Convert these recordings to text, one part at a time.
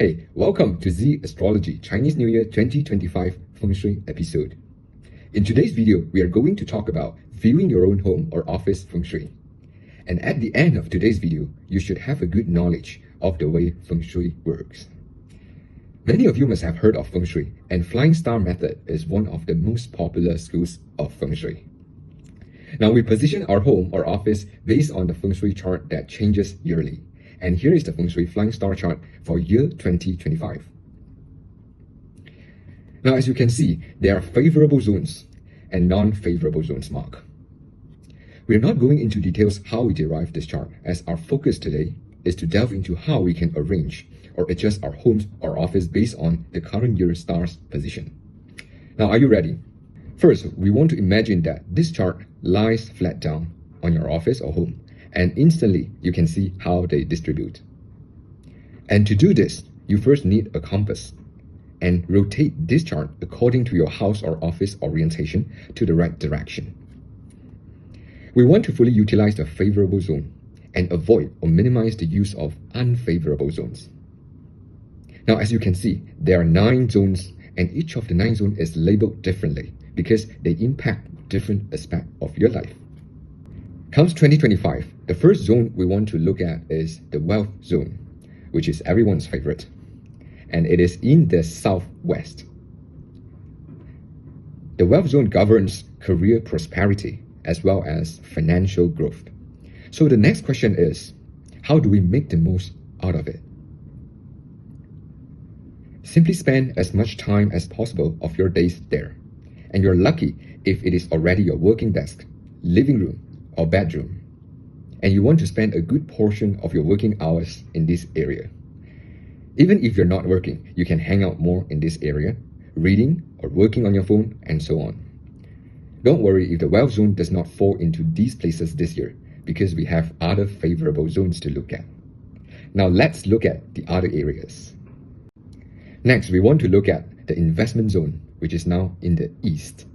Hey, welcome to Z Astrology Chinese New Year 2025 Feng Shui episode. In today's video, we are going to talk about viewing your own home or office Feng Shui. And at the end of today's video, you should have a good knowledge of the way Feng Shui works. Many of you must have heard of Feng Shui, and Flying Star method is one of the most popular schools of Feng Shui. Now, we position our home or office based on the Feng Shui chart that changes yearly. And here is the Feng Shui Flying Star chart for year 2025. Now, as you can see, there are favorable zones and non-favorable zones marked. We are not going into details how we derive this chart, as our focus today is to delve into how we can arrange or adjust our homes or office based on the current year star's position. Now, are you ready? First, we want to imagine that this chart lies flat down on your office or home, and instantly you can see how they distribute. And to do this, you first need a compass and rotate this chart according to your house or office orientation to the right direction. We want to fully utilize the favorable zone and avoid or minimize the use of unfavorable zones. Now, as you can see, there are 9 zones, and each of the 9 zones is labeled differently because they impact different aspects of your life. Comes 2025, the first zone we want to look at is the wealth zone, which is everyone's favorite, and it is in the southwest. The wealth zone governs career prosperity as well as financial growth. So the next question is, how do we make the most out of it? Simply spend as much time as possible of your days there, and you're lucky if it is already your working desk, living room, or bedroom, and you want to spend a good portion of your working hours in this area. Even if you're not working, you can hang out more in this area, reading or working on your phone, and so on. Don't worry if the wealth zone does not fall into these places this year, because we have other favorable zones to look at. Now let's look at the other areas. Next, we want to look at the investment zone, which is now in the east.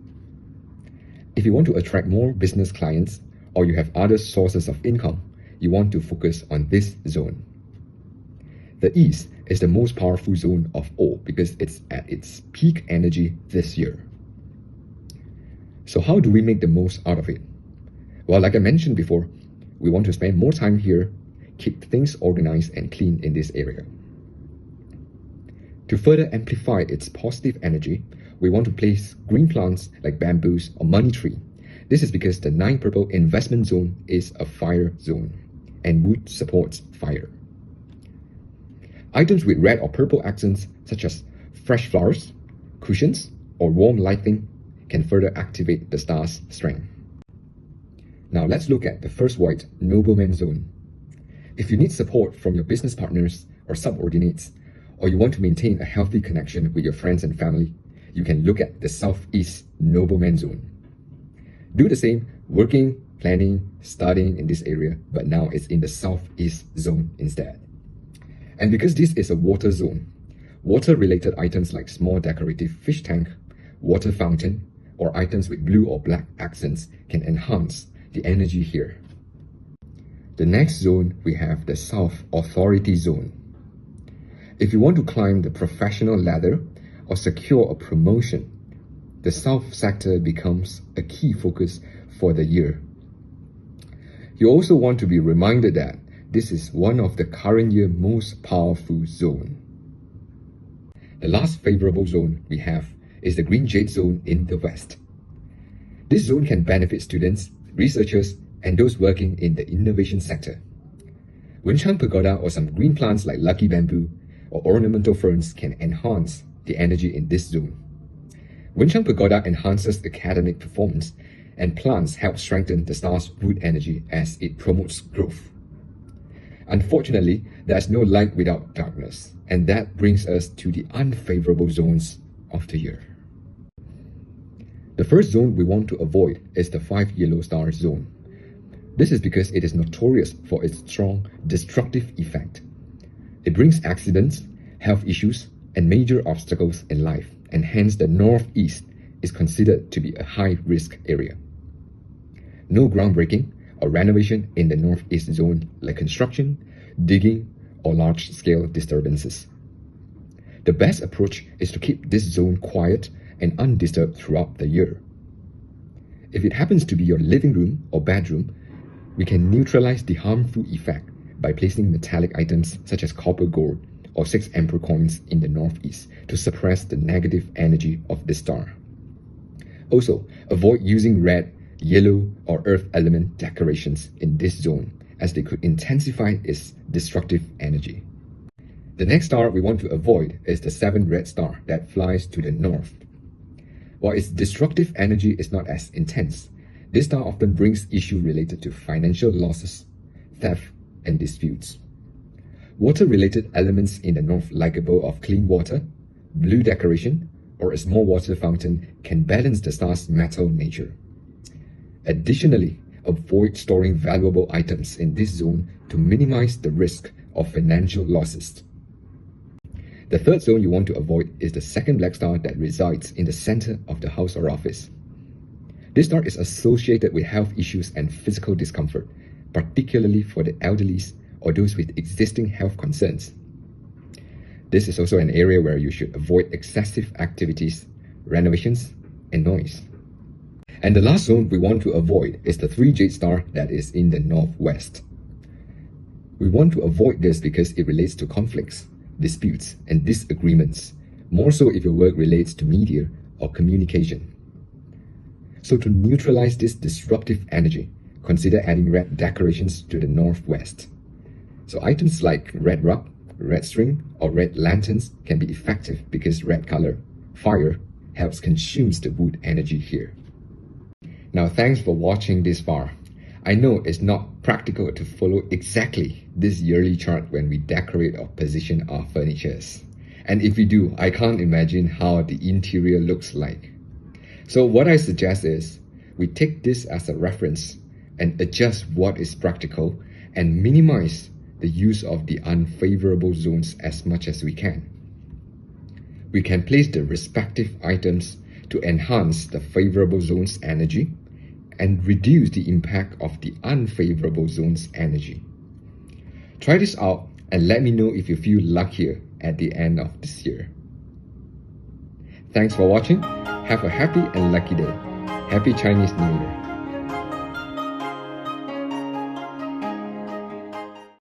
If you want to attract more business clients, or you have other sources of income, you want to focus on this zone. The east is the most powerful zone of all because it's at its peak energy this year. So how do we make the most out of it? Well, like I mentioned before, we want to spend more time here, keep things organized and clean in this area. To further amplify its positive energy, we want to place green plants like bamboos or money tree. This is because the 9 purple investment zone is a fire zone, and wood supports fire. Items with red or purple accents, such as fresh flowers, cushions, or warm lighting, can further activate the star's strength. Now let's look at the first white nobleman zone. If you need support from your business partners or subordinates, or you want to maintain a healthy connection with your friends and family, you can look at the southeast nobleman zone. Do the same, working, planning, studying in this area, but now it's in the southeast zone instead. And because this is a water zone, water-related items like small decorative fish tank, water fountain, or items with blue or black accents can enhance the energy here. The next zone, we have the South Authority Zone. If you want to climb the professional ladder or secure a promotion, the South sector becomes a key focus for the year. You also want to be reminded that this is one of the current year's most powerful zone. The last favorable zone we have is the Green Jade Zone in the west. This zone can benefit students, researchers, and those working in the innovation sector. Wenchang Pagoda or some green plants like lucky bamboo or ornamental ferns can enhance the energy in this zone. Wenchang Pagoda enhances academic performance, and plants help strengthen the star's wood energy as it promotes growth. Unfortunately, there's no light without darkness, and that brings us to the unfavorable zones of the year. The first zone we want to avoid is the 5 yellow star zone. This is because it is notorious for its strong destructive effect. It brings accidents, health issues, and major obstacles in life, and hence the northeast is considered to be a high-risk area. No groundbreaking or renovation in the northeast zone like construction, digging, or large-scale disturbances. The best approach is to keep this zone quiet and undisturbed throughout the year. If it happens to be your living room or bedroom, we can neutralize the harmful effect by placing metallic items such as copper gold or 6 emperor coins in the northeast to suppress the negative energy of this star. Also, avoid using red, yellow, or earth element decorations in this zone, as they could intensify its destructive energy. The next star we want to avoid is the 7th red star that flies to the north. While its destructive energy is not as intense, this star often brings issues related to financial losses, theft, and disputes. Water-related elements in the north, like a bowl of clean water, blue decoration, or a small water fountain, can balance the star's metal nature. Additionally, avoid storing valuable items in this zone to minimize the risk of financial losses. The third zone you want to avoid is the 2nd black star that resides in the center of the house or office. This star is associated with health issues and physical discomfort, particularly for the elderly or those with existing health concerns. This is also an area where you should avoid excessive activities, renovations, and noise. And the last zone we want to avoid is the 3 jade star that is in the northwest. We want to avoid this because it relates to conflicts, disputes, and disagreements, more so if your work relates to media or communication. So to neutralize this disruptive energy, consider adding red decorations to the northwest. So items like red rug, red string, or red lanterns can be effective because red color, fire, helps consume the wood energy here. Now, thanks for watching this far. I know it's not practical to follow exactly this yearly chart when we decorate or position our furnitures. And if we do, I can't imagine how the interior looks like. So what I suggest is, we take this as a reference and adjust what is practical and minimize the use of the unfavorable zones as much as we can. We can place the respective items to enhance the favorable zone's energy and reduce the impact of the unfavorable zone's energy. Try this out and let me know if you feel luckier at the end of this year. Thanks for watching. Have a happy and lucky day. Happy Chinese New Year.